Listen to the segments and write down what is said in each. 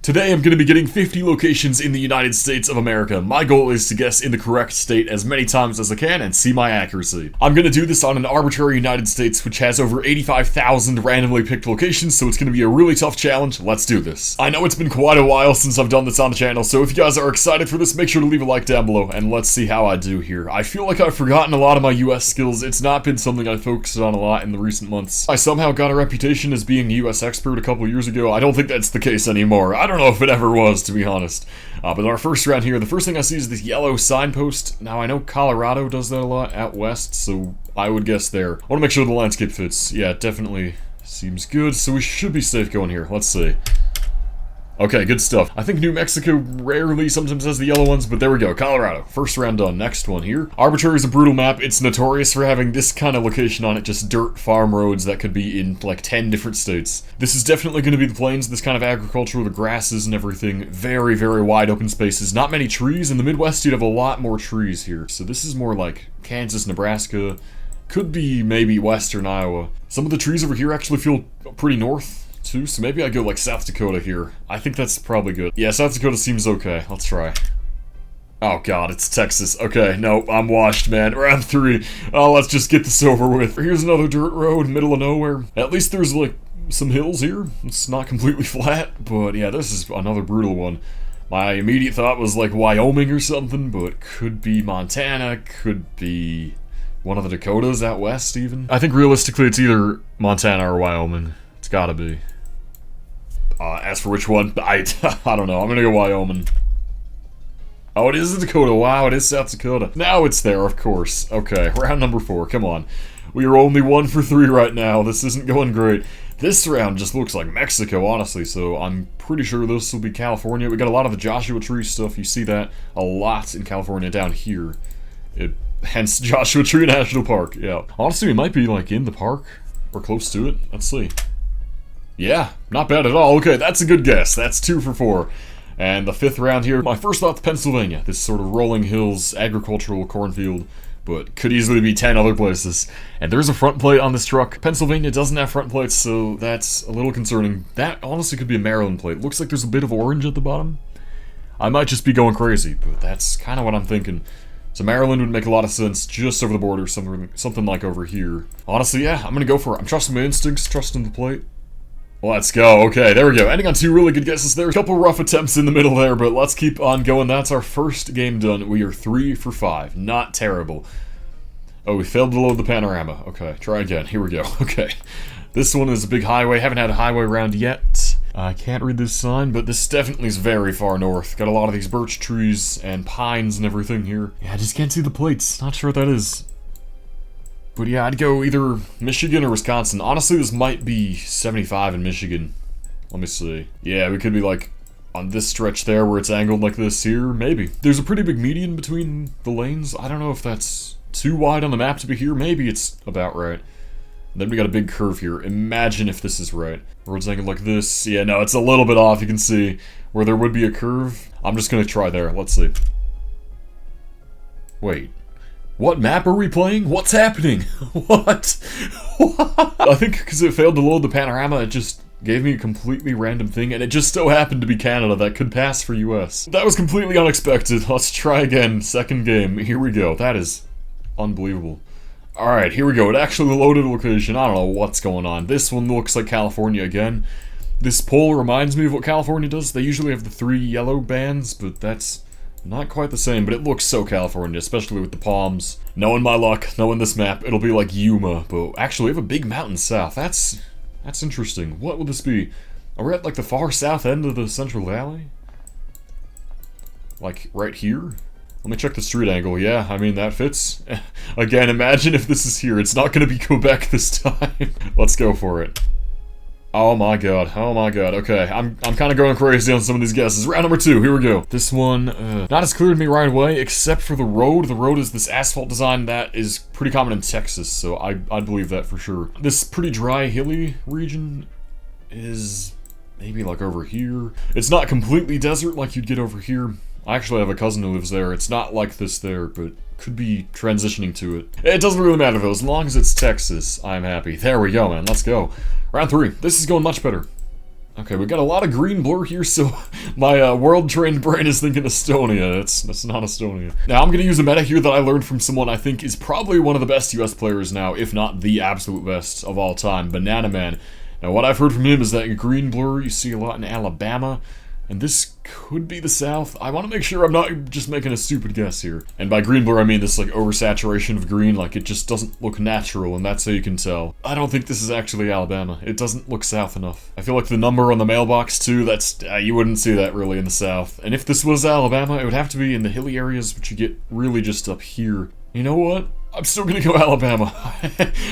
Today I'm going to be getting 50 locations in the United States of America. My goal is to guess in the correct state as many times as I can and see my accuracy. I'm going to do this on An Arbitrary United States, which has over 85,000 randomly picked locations, so it's going to be a really tough challenge. Let's do this. I know it's been quite a while since I've done this on the channel, so if you guys are excited for this, make sure to leave a like down below, and let's see how I do here. I feel like I've forgotten a lot of my US skills. It's not been something I focused on a lot in the recent months. I somehow got a reputation as being a US expert a couple years ago. I don't think that's the case anymore. I don't know if it ever was, to be honest. But our first round here, the first thing I see is this yellow signpost. Now, I know Colorado does that a lot out west, so I would guess there. I want to make sure the landscape fits. Yeah, it definitely seems good, so we should be safe going here. Let's see. Okay, good stuff. I think New Mexico rarely sometimes has the yellow ones, but there we go. Colorado. First round done. Next one here. Arbitrary is a brutal map. It's notorious for having this kind of location on it, just dirt farm roads that could be in like 10 different states. This is definitely going to be the plains, this kind of agriculture, the grasses and everything. Very, very wide open spaces. Not many trees. In the Midwest, you'd have a lot more trees here. So this is more like Kansas, Nebraska. Could be maybe western Iowa. Some of the trees over here actually feel pretty north too, so maybe I go like South Dakota here. I think that's probably good. Yeah, South Dakota seems okay. Let's try. Oh god, it's Texas. Okay, no, I'm washed, man. Round 3. Oh, let's just get this over with. Here's another dirt road, middle of nowhere. At least there's like some hills here. It's not completely flat, but yeah, this is another brutal one. My immediate thought was like Wyoming or something, but could be Montana, could be one of the Dakotas out west even. I think realistically it's either Montana or Wyoming. It's gotta be. As for which one, I don't know. I'm gonna go Wyoming. Oh, it is Dakota. Wow, it is South Dakota. Now it's there, of course. Okay, round number 4. Come on. We are only 1 for 3 right now. This isn't going great. This round just looks like Mexico, honestly, so I'm pretty sure this will be California. We got a lot of the Joshua Tree stuff. You see that a lot in California down here. Hence Joshua Tree National Park, yeah. Honestly, it might be, like, in the park or close to it. Let's see. Yeah, not bad at all. Okay, that's a good guess. That's 2 for 4. And the 5th round here, my first thought's Pennsylvania. This sort of rolling hills, agricultural cornfield, but could easily be 10 other places. And there's a front plate on this truck. Pennsylvania doesn't have front plates, so that's a little concerning. That honestly could be a Maryland plate. Looks like there's a bit of orange at the bottom. I might just be going crazy, but that's kind of what I'm thinking. So Maryland would make a lot of sense just over the border, something like over here. Honestly, yeah, I'm gonna go for it. I'm trusting my instincts, trusting the plate. Let's go. Okay, there we go. Ending on 2 really good guesses there. A couple rough attempts in the middle there, but let's keep on going. That's our first game done. We are 3 for 5. Not terrible. Oh, we failed to load the panorama. Okay, try again. Here we go. Okay. This one is a big highway. Haven't had a highway round yet. I can't read this sign, but this definitely is very far north. Got a lot of these birch trees and pines and everything here. Yeah, I just can't see the plates. Not sure what that is. But yeah, I'd go either Michigan or Wisconsin. Honestly, this might be 75 in Michigan. Let me see. Yeah, we could be like on this stretch there where it's angled like this here. Maybe. There's a pretty big median between the lanes. I don't know if that's too wide on the map to be here. Maybe it's about right. Then we got a big curve here. Imagine if this is right. Road's angled like this. Yeah, no, it's a little bit off. You can see where there would be a curve. I'm just gonna try there. Let's see. Wait. What map are we playing? What's happening? What? I think because it failed to load the panorama, it just gave me a completely random thing, and it just so happened to be Canada that could pass for US. That was completely unexpected. Let's try again. Second game. Here we go. That is unbelievable. Alright, here we go. It actually loaded a location. I don't know what's going on. This one looks like California again. This pole reminds me of what California does. They usually have the 3 yellow bands, but that's not quite the same, but it looks so California, especially with the palms. Knowing my luck, knowing this map, it'll be like Yuma, but actually we have a big mountain south. That's interesting. What would this be? Are we at like the far south end of the Central Valley? Like right here? Let me check the street angle. Yeah, I mean, that fits. Again, imagine if this is here. It's not going to be Quebec this time. Let's go for it. Oh my god, oh my god. Okay, I'm kind of going crazy on some of these guesses. Round number 2, here we go. This one, not as clear to me right away, except for the road. The road is this asphalt design that is pretty common in Texas, so I'd believe that for sure. This pretty dry, hilly region is maybe like over here. It's not completely desert like you'd get over here. I actually have a cousin who lives there. It's not like this there, but could be transitioning to it. It doesn't really matter though, as long as it's Texas, I'm happy. There we go, man, let's go. Round 3. This is going much better. Okay, we got a lot of green blur here, so my world-trained brain is thinking Estonia. That's not Estonia. Now, I'm gonna use a meta here that I learned from someone I think is probably one of the best US players now, if not the absolute best of all time, Banana Man. Now, what I've heard from him is that green blur you see a lot in Alabama, and this could be the South. I want to make sure I'm not just making a stupid guess here. And by green blur, I mean this like oversaturation of green, like it just doesn't look natural, and that's how you can tell. I don't think this is actually Alabama. It doesn't look South enough. I feel like the number on the mailbox too, that's, you wouldn't see that really in the South. And if this was Alabama, it would have to be in the hilly areas, which you get really just up here. You know what? I'm still gonna go Alabama.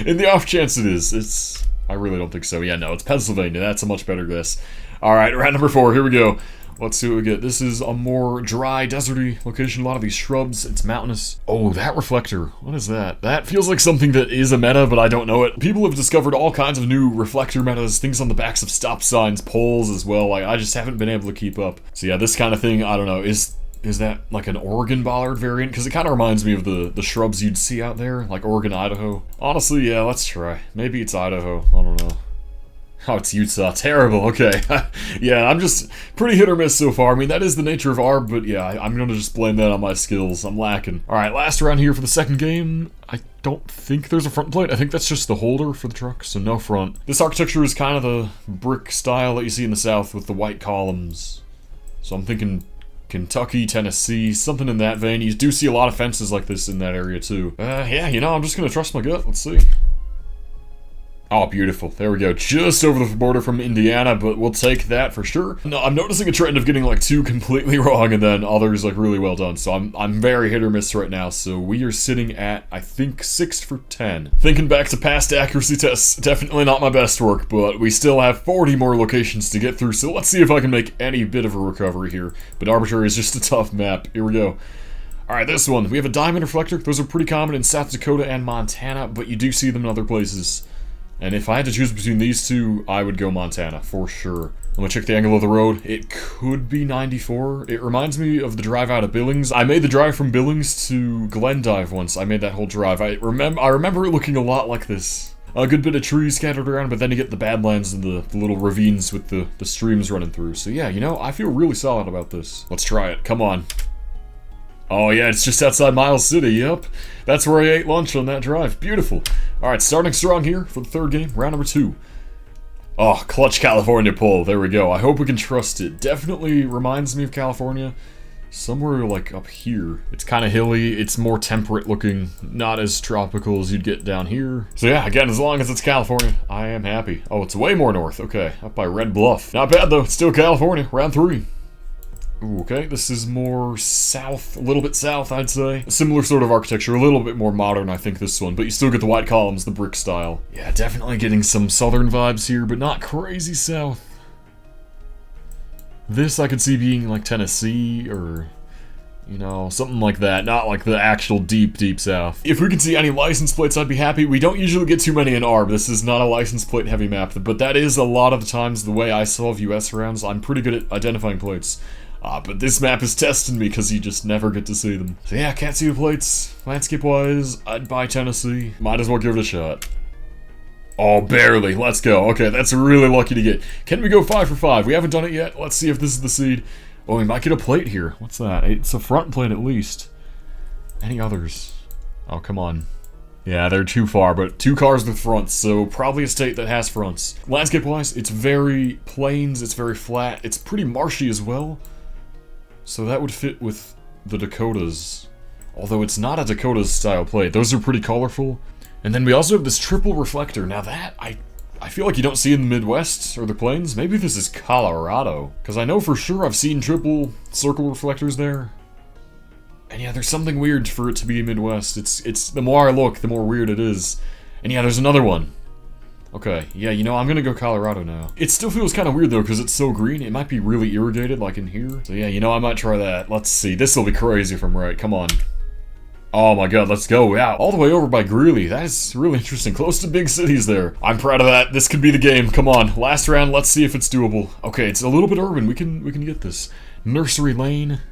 In the off chance it is. I really don't think so. Yeah, no, it's Pennsylvania. That's a much better guess. Alright, round number 4, here we go. Let's see what we get. This is a more dry, deserty location. A lot of these shrubs. It's mountainous. Oh, that reflector. What is that? That feels like something that is a meta, but I don't know it. People have discovered all kinds of new reflector metas, things on the backs of stop signs, poles as well. Like, I just haven't been able to keep up. So yeah, this kind of thing, I don't know. Is that like an Oregon bollard variant? Because it kind of reminds me of the shrubs you'd see out there, like Oregon, Idaho. Honestly, yeah, let's try. Maybe it's Idaho. I don't know. Oh, it's Utah. Terrible. Okay. Yeah, I'm just pretty hit or miss so far. I mean, that is the nature of ARB, but yeah, I'm going to just blame that on my skills. I'm lacking. All right, last round here for the second game. I don't think there's a front plate. I think that's just the holder for the truck, so no front. This architecture is kind of the brick style that you see in the South with the white columns. So I'm thinking Kentucky, Tennessee, something in that vein. You do see a lot of fences like this in that area too. Yeah, you know, I'm just going to trust my gut. Let's see. Oh, beautiful. There we go. Just over the border from Indiana, but we'll take that for sure. No, I'm noticing a trend of getting like 2 completely wrong and then others like really well done. So I'm very hit or miss right now. So we are sitting at, I think, 6 for 10. Thinking back to past accuracy tests, definitely not my best work, but we still have 40 more locations to get through. So let's see if I can make any bit of a recovery here. But Arbitrary is just a tough map. Here we go. Alright, this one. We have a diamond reflector. Those are pretty common in South Dakota and Montana, but you do see them in other places. And if I had to choose between these two, I would go Montana, for sure. I'm gonna check the angle of the road. It could be 94. It reminds me of the drive out of Billings. I made the drive from Billings to Glendive once. I made that whole drive. I remember it looking a lot like this. A good bit of trees scattered around, but then you get the Badlands and the little ravines with the streams running through. So yeah, you know, I feel really solid about this. Let's try it. Come on. Oh yeah, it's just outside Miles City, yep. That's where I ate lunch on that drive. Beautiful. Alright, starting strong here for the third game, round number 2. Oh, clutch California pull, there we go. I hope we can trust it. Definitely reminds me of California. Somewhere like up here. It's kind of hilly, it's more temperate looking, not as tropical as you'd get down here. So yeah, again, as long as it's California, I am happy. Oh, it's way more north, okay. Up by Red Bluff. Not bad though, it's still California, round 3. Ooh, okay, this is more south, a little bit south, I'd say. A similar sort of architecture, a little bit more modern, I think, this one, but you still get the white columns, the brick style. Yeah, definitely getting some southern vibes here, but not crazy south. This I could see being like Tennessee, or, you know, something like that, not like the actual deep, deep south. If we could see any license plates, I'd be happy. We don't usually get too many in ARB. This is not a license plate heavy map, but that is a lot of the times the way I solve US rounds. I'm pretty good at identifying plates. But this map is testing me because you just never get to see them. So yeah, can't see the plates. Landscape-wise, I'd buy Tennessee. Might as well give it a shot. Oh, barely. Let's go. Okay, that's really lucky to get. Can we go 5 for 5? We haven't done it yet. Let's see if this is the seed. Oh, we might get a plate here. What's that? It's a front plate at least. Any others? Oh, come on. Yeah, they're too far, but 2 cars with fronts, so probably a state that has fronts. Landscape-wise, it's very plains, it's very flat, it's pretty marshy as well. So that would fit with the Dakotas. Although it's not a Dakotas style plate. Those are pretty colorful. And then we also have this triple reflector. Now that, I feel like you don't see in the Midwest or the Plains. Maybe this is Colorado. Because I know for sure I've seen triple circle reflectors there. And yeah, there's something weird for it to be Midwest. It's the more I look, the more weird it is. And yeah, there's another one. Okay, yeah, you know, I'm gonna go Colorado now. It still feels kind of weird though, because it's so green. It might be really irrigated, like in here. So yeah, you know, I might try that. Let's see. This will be crazy if I'm right. Come on. Oh my god, let's go. Yeah, all the way over by Greeley. That is really interesting. Close to big cities there. I'm proud of that. This could be the game. Come on. Last round, let's see if it's doable. Okay, it's a little bit urban. We can get this. Nursery Lane.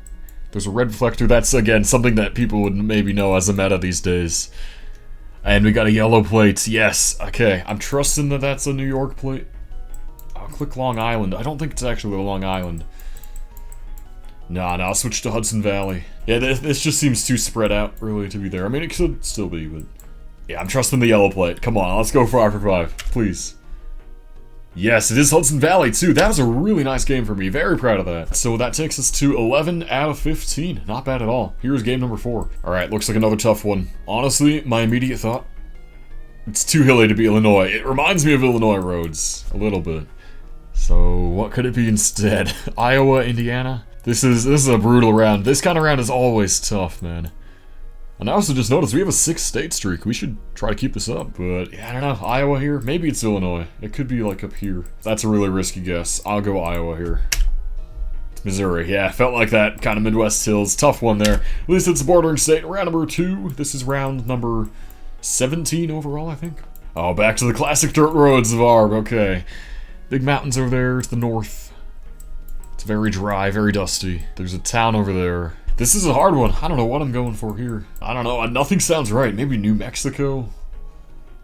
There's a red reflector. That's, again, something that people would maybe know as a meta these days. And we got a yellow plate. Yes. Okay. I'm trusting that that's a New York plate. I'll click Long Island. I don't think it's actually Long Island. Nah, I'll switch to Hudson Valley. Yeah, this just seems too spread out, really, to be there. I mean, it could still be, but... Yeah, I'm trusting the yellow plate. Come on, let's go 5 for 5, please. Yes, it is Hudson Valley, too. That was a really nice game for me. Very proud of that. So that takes us to 11 out of 15. Not bad at all. Here's game number 4. Alright, looks like another tough one. Honestly, my immediate thought... It's too hilly to be Illinois. It reminds me of Illinois roads. A little bit. So, what could it be instead? Iowa, Indiana? This is a brutal round. This kind of round is always tough, man. And I also just noticed we have a 6-state streak. We should try to keep this up, but yeah, I don't know. Iowa here? Maybe it's Illinois. It could be like up here. That's a really risky guess. I'll go Iowa here. It's Missouri. Yeah, felt like that kind of Midwest hills. Tough one there. At least it's a bordering state. Round number 2. This is round number 17 overall, I think. Oh, back to the classic dirt roads of Arb. Okay. Big mountains over there to the north. It's very dry, very dusty. There's a town over there. This is a hard one. I don't know what I'm going for here. I don't know. Nothing sounds right. Maybe New Mexico?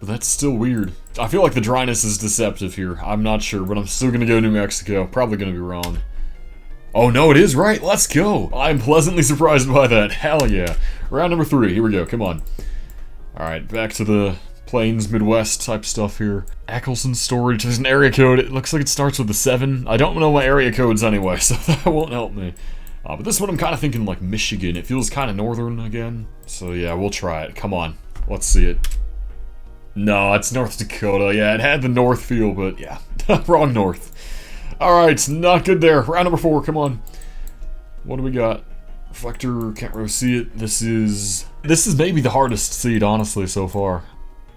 But that's still weird. I feel like the dryness is deceptive here. I'm not sure, but I'm still gonna go New Mexico. Probably gonna be wrong. Oh no, it is right. Let's go. I'm pleasantly surprised by that. Hell yeah. Round number 3. Here we go. Come on. Alright, back to the Plains, Midwest type stuff here. Eccleston Storage. There's an area code. It looks like it starts with a 7. I don't know my area codes anyway, so that won't help me. But this one I'm kind of thinking like Michigan. It feels kind of northern again. So yeah, we'll try it. Come on. Let's see it. No, it's North Dakota. Yeah, it had the north feel, but yeah. Wrong north. Alright, not good there. Round number 4, come on. What do we got? Reflector, can't really see it. This is maybe the hardest seed, honestly, so far.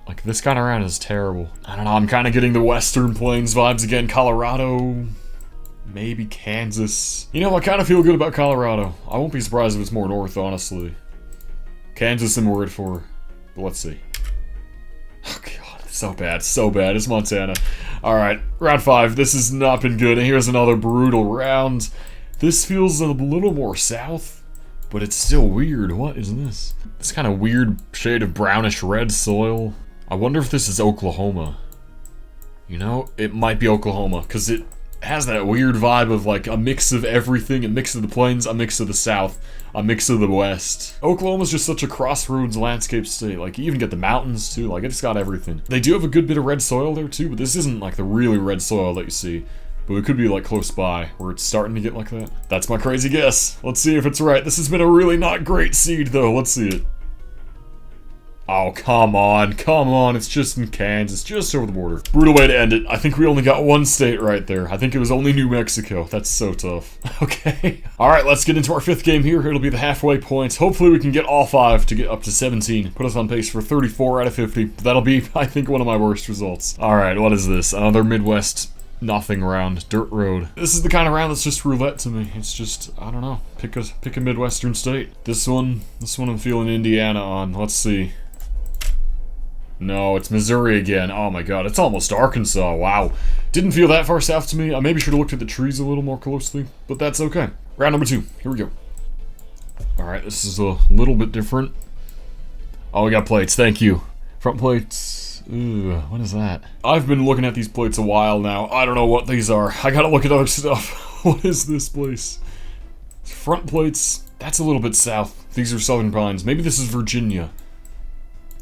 Like, this kind of round is terrible. I don't know, I'm kind of getting the Western Plains vibes again. Colorado... Maybe Kansas. You know, I kind of feel good about Colorado. I won't be surprised if it's more north, honestly. Kansas I'm worried for. But let's see. Oh god, so bad, so bad. It's Montana. Alright, round 5. This has not been good. And here's another brutal round. This feels a little more south, but it's still weird. What is this? This kind of weird shade of brownish red soil. I wonder if this is Oklahoma. You know, it might be Oklahoma, because it has that weird vibe of like a mix of everything, a mix of the plains, a mix of the south, a mix of the west. Oklahoma's just such a crossroads landscape state. Like, you even get the mountains too, like it's got everything. They do have a good bit of red soil there too, but this isn't like the really red soil that you see. But it could be like close by, where it's starting to get like that. That's my crazy guess. Let's see if it's right. This has been a really not great seed though, let's see it. Oh, come on, it's just in Kansas, just over the border. Brutal way to end it. I think we only got 1 state right there. I think it was only New Mexico. That's so tough. Okay. Alright, let's get into our 5th game here. It'll be the halfway point. Hopefully we can get all 5 to get up to 17. Put us on pace for 34 out of 50. That'll be, I think, one of my worst results. Alright, what is this? Another Midwest nothing round. Dirt road. This is the kind of round that's just roulette to me. It's just, I don't know. Pick a Midwestern state. This one I'm feeling Indiana on. Let's see. No, it's Missouri again. Oh my god, it's almost Arkansas. Wow. Didn't feel that far south to me. I maybe should have looked at the trees a little more closely, but that's okay. Round number 2. Here we go. Alright, this is a little bit different. Oh, we got plates. Thank you. Front plates. Ooh, what is that? I've been looking at these plates a while now. I don't know what these are. I gotta look at other stuff. What is this place? Front plates. That's a little bit south. These are Southern Pines. Maybe this is Virginia.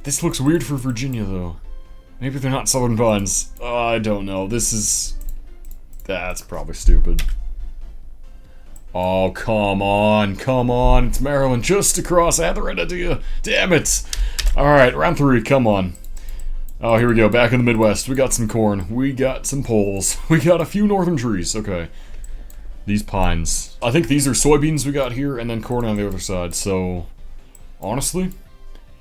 This looks weird for Virginia, though. Maybe they're not Southern Pines. I don't know. This is... That's probably stupid. Oh, come on. It's Maryland just across. I had the right idea. Damn it. Alright, round 3. Come on. Oh, here we go. Back in the Midwest. We got some corn. We got some poles. We got a few northern trees. Okay. These pines. I think these are soybeans we got here, and then corn on the other side. So, honestly,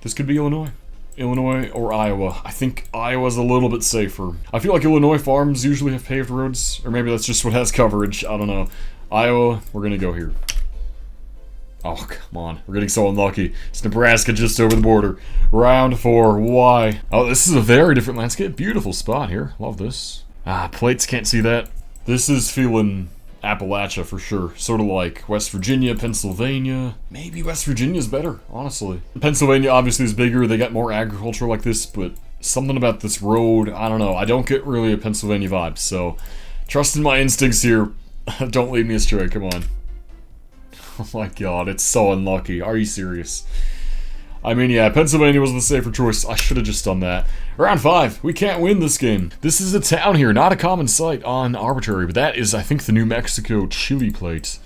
this could be Illinois. Illinois or Iowa. I think Iowa's a little bit safer. I feel like Illinois farms usually have paved roads, or maybe that's just what has coverage. I don't know. Iowa, we're gonna go here. Oh, come on. We're getting so unlucky. It's Nebraska just over the border. Round 4. Why? Oh, this is a very different landscape. Beautiful spot here. Love this. Ah, plates can't see that. This is feeling Appalachia for sure. Sort of like West Virginia, Pennsylvania. Maybe West Virginia's better, honestly. Pennsylvania obviously is bigger. They got more agriculture like this, but something about this road, I don't know. I don't get really a Pennsylvania vibe, so Trust in my instincts here. Don't lead me astray, come on. Oh my god, it's so unlucky. Are you serious? I mean, yeah, Pennsylvania was the safer choice. I should have just done that. Round 5. We can't win this game. This is a town here, not a common sight on Arbitrary, but that is, I think, the New Mexico Chili plate.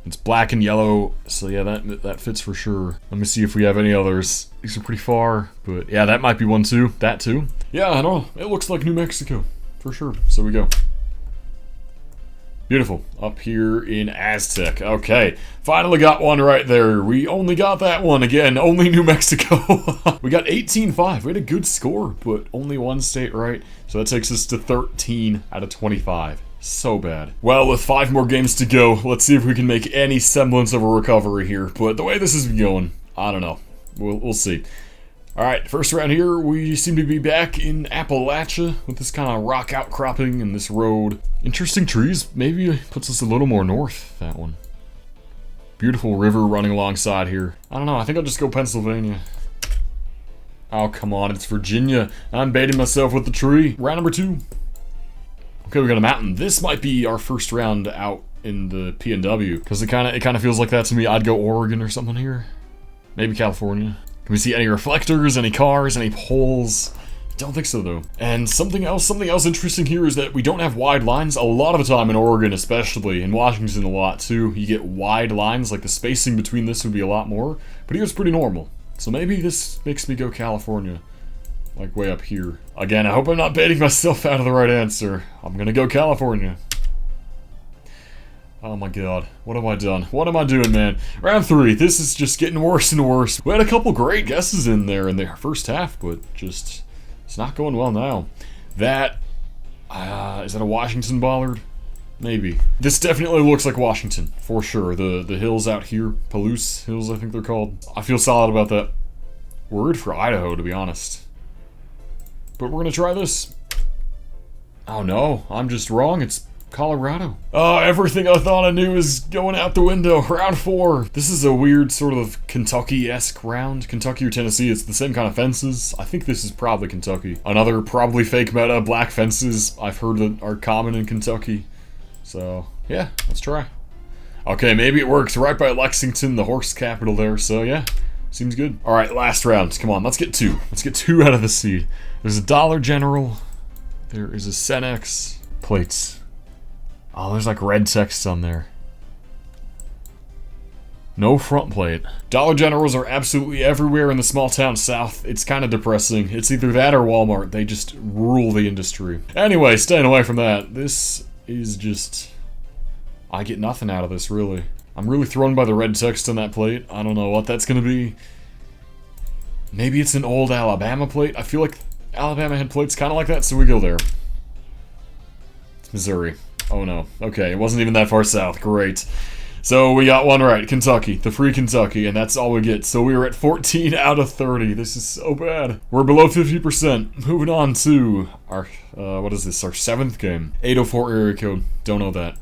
It's black and yellow, so yeah, that fits for sure. Let me see if we have any others. These are pretty far, but yeah, that might be one too. That too. Yeah, I know. It looks like New Mexico, for sure. So we go. Beautiful. Up here in Aztec. Okay. Finally got one right there. We only got that one again. Only New Mexico. We got 18-5. We had a good score, but only one state right. So that takes us to 13 out of 25. So bad. Well, with 5 more games to go, let's see if we can make any semblance of a recovery here. But the way this is going, I don't know. We'll see. Alright, first round here, we seem to be back in Appalachia with this kind of rock outcropping and this road. Interesting trees, maybe puts us a little more north, that one. Beautiful river running alongside here. I don't know, I think I'll just go Pennsylvania. Oh, come on, it's Virginia. I'm baiting myself with the tree. Round number 2. Okay, we got a mountain. This might be our first round out in the PNW, because it kind of feels like that to me. I'd go Oregon or something here. Maybe California. Can we see any reflectors, any cars, any poles? Don't think so though. And something else interesting here is that we don't have wide lines. A lot of the time in Oregon especially, in Washington a lot too, you get wide lines, like the spacing between this would be a lot more, but here it's pretty normal. So maybe this makes me go California, like way up here. Again, I hope I'm not baiting myself out of the right answer. I'm gonna go California. Oh my god, what have I done? What am I doing, man? Round 3, this is just getting worse and worse. We had a couple great guesses in there in the first half, but just, it's not going well now. That, is that a Washington bollard? Maybe. This definitely looks like Washington, for sure. The hills out here, Palouse Hills I think they're called. I feel solid about that. Word for Idaho, to be honest. But we're gonna try this. Oh no, I'm just wrong, it's Colorado. Oh, everything I thought I knew is going out the window. Round 4. This is a weird sort of Kentucky-esque round. Kentucky or Tennessee, it's the same kind of fences. I think this is probably Kentucky. Another probably fake meta, black fences I've heard that are common in Kentucky. So, yeah, let's try. Okay, maybe it works. Right by Lexington, the horse capital there, so yeah. Seems good. Alright, last round. Come on, let's get 2. Let's get 2 out of the seed. There's a Dollar General. There is a Cenex. Plates. Oh, there's like red text on there. No front plate. Dollar Generals are absolutely everywhere in the small town south. It's kind of depressing. It's either that or Walmart. They just rule the industry. Anyway, staying away from that. This is just... I get nothing out of this, really. I'm really thrown by the red text on that plate. I don't know what that's gonna be. Maybe it's an old Alabama plate? I feel like Alabama had plates kind of like that, so we go there. It's Missouri. Oh no. Okay, it wasn't even that far south. Great. So we got one right. Kentucky. The free Kentucky, and that's all we get. So we were at 14 out of 30. This is so bad. We're below 50%. Moving on to our, what is this? Our 7th game. 804 area code. Don't know that.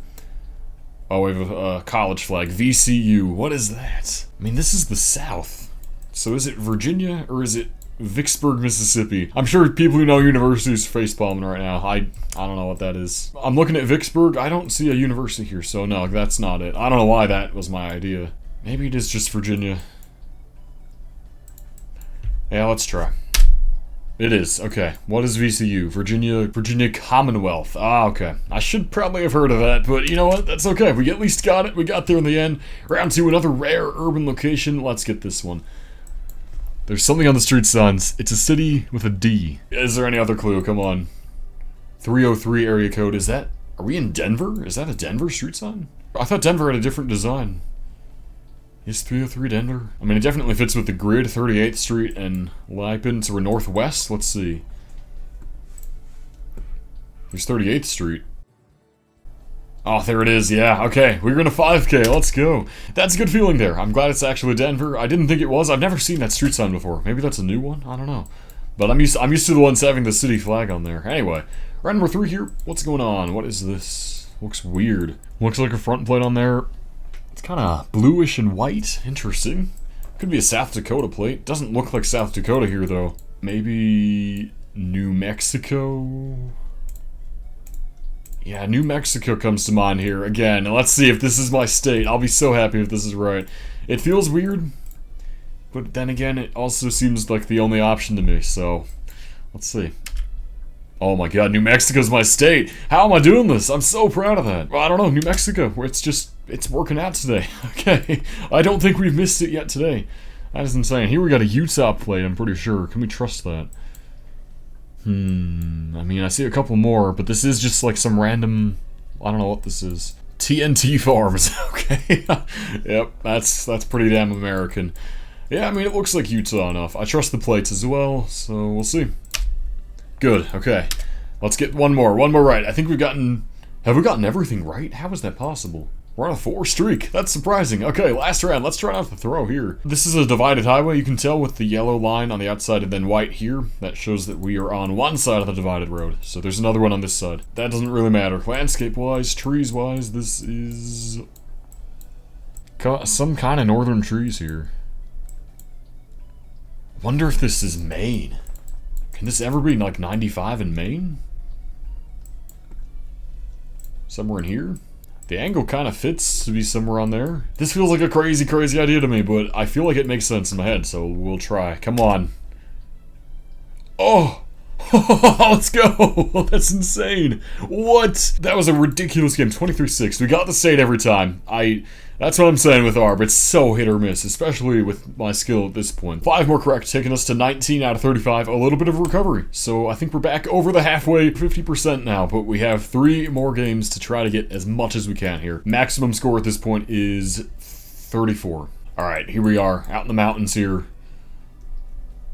Oh, we have a college flag. VCU. What is that? I mean, this is the South. So is it Virginia, or is it Vicksburg, Mississippi? I'm sure people who know universities are facepalming right now. I don't know what that is. I'm looking at Vicksburg. I don't see a university here, so no, that's not it. I don't know why that was my idea. Maybe it is just Virginia. Yeah, let's try. It is. Okay. What is VCU? Virginia Commonwealth. Ah, okay. I should probably have heard of that, but you know what? That's okay. We at least got it. We got there in the end. Round 2, another rare urban location. Let's get this one. There's something on the street signs. It's a city with a D. Is there any other clue? Come on. 303 area code. Is that... Are we in Denver? Is that a Denver street sign? I thought Denver had a different design. Is 303 Denver? I mean, it definitely fits with the grid. 38th Street and Lipin. So we're northwest. Let's see. There's 38th Street. Oh, there it is, yeah, okay, we're going to 5K, let's go. That's a good feeling there. I'm glad it's actually Denver. I didn't think it was. I've never seen that street sign before. Maybe that's a new one? I don't know. But I'm used to the ones having the city flag on there. Anyway, round number 3 here. What's going on? What is this? Looks weird. Looks like a front plate on there. It's kind of bluish and white. Interesting. Could be a South Dakota plate. Doesn't look like South Dakota here, though. Maybe New Mexico? Yeah, New Mexico comes to mind here. Again, let's see if this is my state. I'll be so happy if this is right. It feels weird, but then again, it also seems like the only option to me, so let's see. Oh my god, New Mexico's my state. How am I doing this? I'm so proud of that. Well, I don't know, New Mexico, where it's working out today. Okay, I don't think we've missed it yet today. That is insane. Here we got a Utah plate, I'm pretty sure. Can we trust that? I mean, I see a couple more, but this is just like some random... I don't know what this is. TNT Farms. Okay. Yep, that's pretty damn American. Yeah, I mean, it looks like Utah enough. I trust the plates as well, so we'll see. Good, okay. Let's get one more right. I think we've gotten... Have we gotten everything right? How is that possible? We're on a 4 streak. That's surprising. Okay, last round. Let's try not to throw here. This is a divided highway. You can tell with the yellow line on the outside and then white here. That shows that we are on one side of the divided road. So there's another one on this side. That doesn't really matter. Landscape-wise, trees-wise, this is... some kind of northern trees here. Wonder if this is Maine. Can this ever be like 95 in Maine? Somewhere in here? The angle kind of fits to be somewhere on there. This feels like a crazy, crazy idea to me, but I feel like it makes sense in my head, so we'll try. Come on. Oh! Let's go! That's insane. What? That was a ridiculous game. 23-6. We got the state every time. That's what I'm saying with ARB. It's so hit or miss, especially with my skill at this point. 5 more correct, taking us to 19 out of 35. A little bit of recovery. So I think we're back over the halfway, 50% now, but we have 3 more games to try to get as much as we can here. Maximum score at this point is 34. Alright, here we are, out in the mountains here.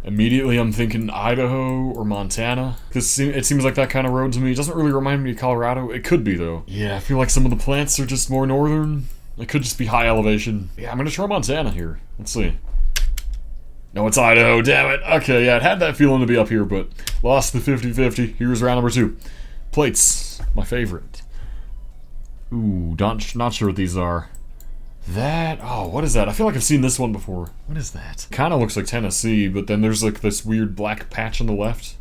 Immediately I'm thinking Idaho or Montana. It seems like that kind of road to me. It doesn't really remind me of Colorado. It could be, though. Yeah, I feel like some of the plants are just more northern. It could just be high elevation. Yeah, I'm gonna try Montana here. Let's see. No, it's Idaho, damn it. Okay, yeah, it had that feeling to be up here, but lost the 50-50. Here's round number 2. Plates, my favorite. Ooh, not sure what these are. Oh, what is that? I feel like I've seen this one before. What is that? Kind of looks like Tennessee, but then there's like this weird black patch on the left.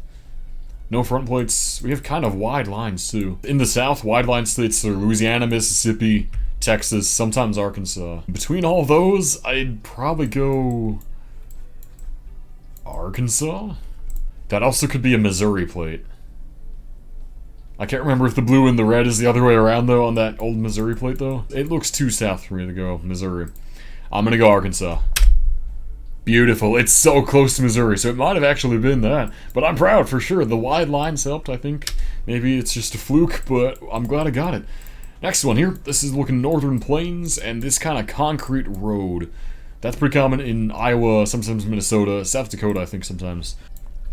No front plates. We have kind of wide lines, too. In the south, wide line states are Louisiana, Mississippi, Texas, sometimes Arkansas. Between all those, I'd probably go... Arkansas? That also could be a Missouri plate. I can't remember if the blue and the red is the other way around, though, on that old Missouri plate, though. It looks too south for me to go Missouri. I'm gonna go Arkansas. Beautiful. It's so close to Missouri, so it might have actually been that. But I'm proud, for sure. The wide lines helped, I think. Maybe it's just a fluke, but I'm glad I got it. Next one here. This is looking northern plains, and this kind of concrete road. That's pretty common in Iowa, sometimes Minnesota, South Dakota, I think sometimes.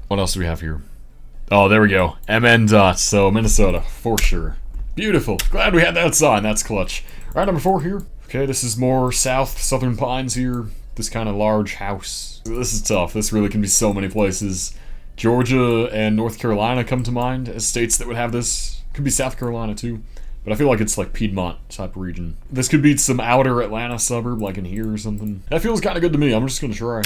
What else do we have here? Oh, there we go. MN dots, so Minnesota, for sure. Beautiful. Glad we had that sign. That's clutch. Round number 4 here. Okay, this is more southern pines here. This kind of large house. This is tough. This really can be so many places. Georgia and North Carolina come to mind as states that would have this. Could be South Carolina, too. But I feel like it's like Piedmont type region. This could be some outer Atlanta suburb, like in here or something. That feels kind of good to me. I'm just gonna try.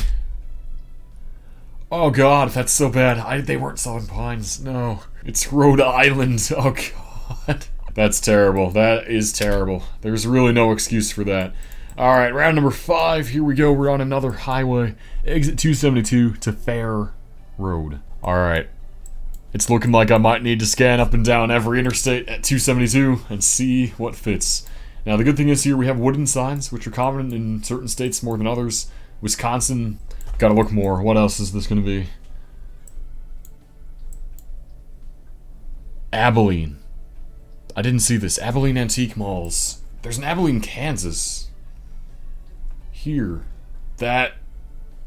Oh god, that's so bad. They weren't Southern Pines. No. It's Rhode Island. Oh god. That's terrible. That is terrible. There's really no excuse for that. Alright, round number 5. Here we go. We're on another highway. Exit 272 to Fair Road. Alright. It's looking like I might need to scan up and down every interstate at 272 and see what fits. Now the good thing is here we have wooden signs, which are common in certain states more than others. Wisconsin... Gotta look more. What else is this gonna be? Abilene. I didn't see this. Abilene Antique Malls. There's an Abilene, Kansas. Here. The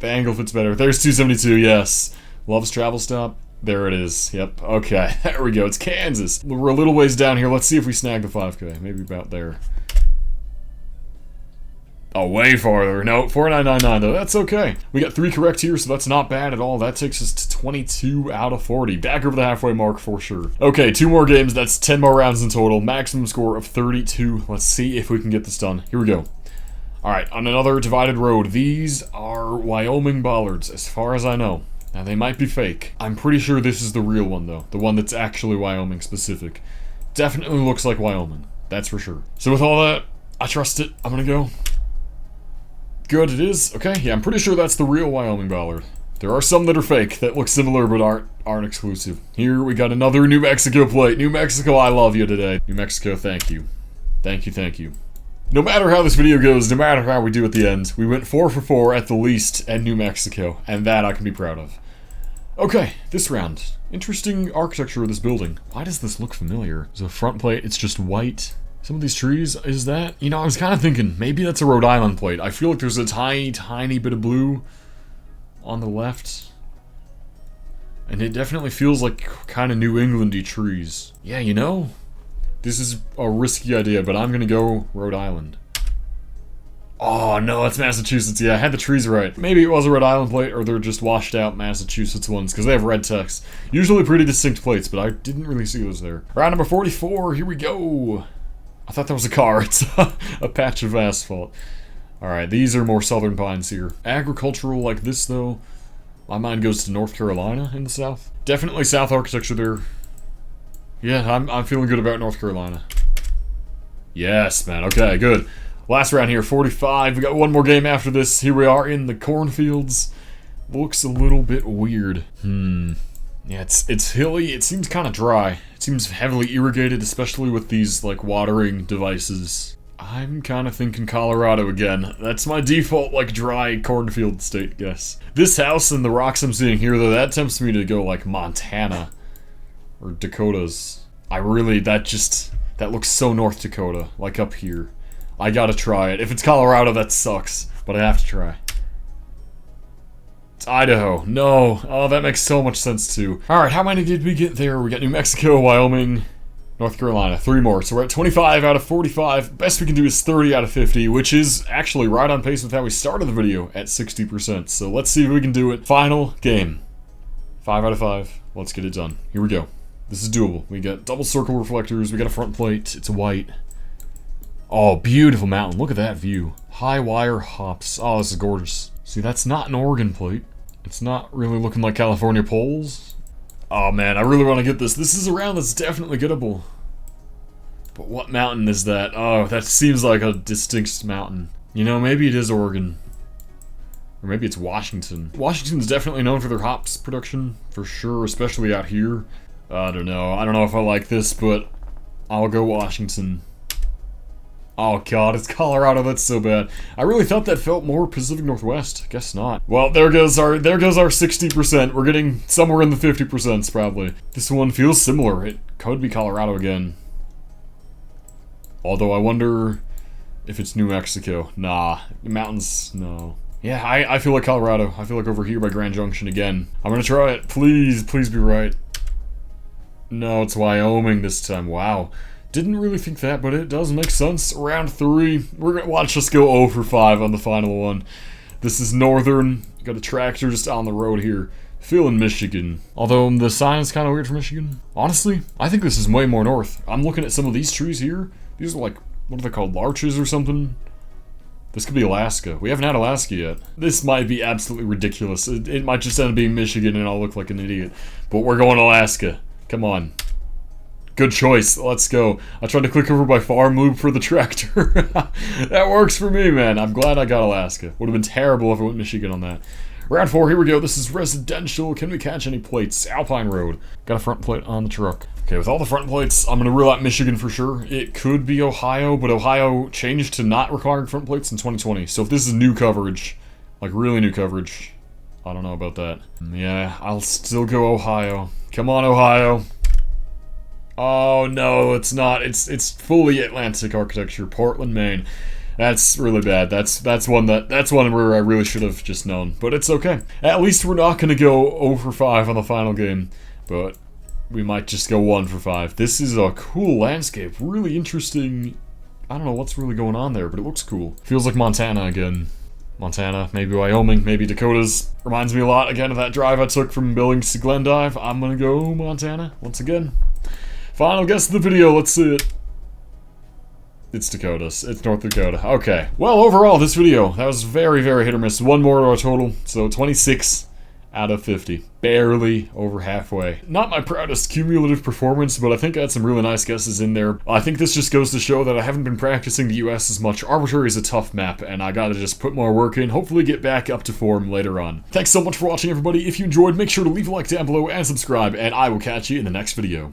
angle fits better. There's 272, yes. Love's Travel Stop. There it is. Yep. Okay. There we go. It's Kansas. We're a little ways down here. Let's see if we snag the 5K. Maybe about there. Oh, way farther. No, 4999 though. That's okay. We got 3 correct here, so that's not bad at all. That takes us to 22 out of 40. Back over the halfway mark for sure. Okay, 2 more games. That's 10 more rounds in total. Maximum score of 32. Let's see if we can get this done. Here we go. Alright, on another divided road. These are Wyoming bollards, as far as I know. Now, they might be fake. I'm pretty sure this is the real one, though. The one that's actually Wyoming specific. Definitely looks like Wyoming. That's for sure. So with all that, I trust it. I'm gonna go. Good, it is. Okay, yeah, I'm pretty sure that's the real Wyoming ballard. There are some that are fake that look similar but aren't exclusive. Here we got another New Mexico plate. New Mexico, I love you today. New Mexico, thank you. Thank you, thank you. No matter how this video goes, no matter how we do at the end, we went 4 for 4 at the least at New Mexico, and that I can be proud of. Okay, this round. Interesting architecture of this building. Why does this look familiar? There's a front plate, it's just white. Some of these trees, is that? You know, I was kind of thinking, maybe that's a Rhode Island plate. I feel like there's a tiny bit of blue on the left. And it definitely feels like kind of New England-y trees. Yeah, you know, this is a risky idea, but I'm gonna go Rhode Island. Oh no, that's Massachusetts. Yeah, I had the trees right. Maybe it was a Rhode Island plate, or they're just washed out Massachusetts ones, because they have red text. Usually pretty distinct plates, but I didn't really see those there. Round number 44, here we go. I thought that was a car. It's a patch of asphalt. Alright, these are more southern pines here. Agricultural like this, though. My mind goes to North Carolina in the south. Definitely south architecture there. Yeah, I'm feeling good about North Carolina. Yes, man. Okay, good. Last round here, 45. We got one more game after this. Here we are in the cornfields. Looks a little bit weird. Yeah, it's hilly. It seems kind of dry. It seems heavily irrigated, especially with these, like, watering devices. I'm kind of thinking Colorado again. That's my default, like, dry cornfield state guess. This house and the rocks I'm seeing here, though, that tempts me to go, like, Montana. Or Dakotas. That looks so North Dakota, like up here. I gotta try it. If it's Colorado, that sucks, but I have to try. It's Idaho. No. Oh, that makes so much sense too. Alright, how many did we get there? We got New Mexico, Wyoming, North Carolina. 3 more. So we're at 25 out of 45. Best we can do is 30 out of 50, which is actually right on pace with how we started the video at 60%. So let's see if we can do it. Final game. 5 out of 5. Let's get it done. Here we go. This is doable. We got double circle reflectors. We got a front plate. It's white. Oh, beautiful mountain. Look at that view. High wire hops. Oh, this is gorgeous. See, that's not an Oregon plate. It's not really looking like California poles. Oh, man, I really want to get this. This is a round that's definitely gettable. But what mountain is that? Oh, that seems like a distinct mountain. You know, maybe it is Oregon. Or maybe it's Washington. Washington's definitely known for their hops production, for sure, especially out here. I don't know. I don't know if I like this, but I'll go Washington. Oh god, it's Colorado, that's so bad. I really thought that felt more Pacific Northwest. Guess not. Well, there goes our 60%. We're getting somewhere in the 50% probably. This one feels similar. It could be Colorado again. Although I wonder if it's New Mexico. Nah, mountains, no. Yeah, I feel like Colorado. I feel like over here by Grand Junction again. I'm gonna try it. Please, please be right. No, it's Wyoming this time. Wow. Didn't really think that, but it does make sense. Round 3. We're gonna watch us go 0 for 5 on the final one. This is northern. Got a tractor just on the road here. Feeling Michigan. Although the sign is kind of weird for Michigan. Honestly, I think this is way more north. I'm looking at some of these trees here. These are like, what are they called? Larches or something? This could be Alaska. We haven't had Alaska yet. This might be absolutely ridiculous. It might just end up being Michigan and I'll look like an idiot. But we're going Alaska. Come on. Good choice. Let's go. I tried to click over by farm loop for the tractor. That works for me, man. I'm glad I got Alaska. Would have been terrible if I went Michigan on that. Round 4, here we go. This is residential. Can we catch any plates? Alpine Road. Got a front plate on the truck. Okay, with all the front plates, I'm going to rule out Michigan for sure. It could be Ohio, but Ohio changed to not requiring front plates in 2020. So if this is new coverage, like really new coverage, I don't know about that. Yeah, I'll still go Ohio. Come on, Ohio. Oh no, it's not. It's fully Atlantic architecture, Portland, Maine. That's really bad. That's one where I really should have just known. But it's okay. At least we're not gonna go 0 for 5 on the final game. But we might just go 1 for 5. This is a cool landscape. Really interesting. I don't know what's really going on there, but it looks cool. Feels like Montana again. Montana, maybe Wyoming, maybe Dakotas. Reminds me a lot again of that drive I took from Billings to Glendive. I'm gonna go Montana once again. Final guess of the video, let's see it. It's Dakotas. It's North Dakota. Okay. Well, overall, this video, that was very, very hit or miss. 1 more to our total, so 26 out of 50. Barely over halfway. Not my proudest cumulative performance, but I think I had some really nice guesses in there. I think this just goes to show that I haven't been practicing the US as much. Arbitrary is a tough map, and I gotta just put more work in, hopefully get back up to form later on. Thanks so much for watching, everybody. If you enjoyed, make sure to leave a like down below and subscribe, and I will catch you in the next video.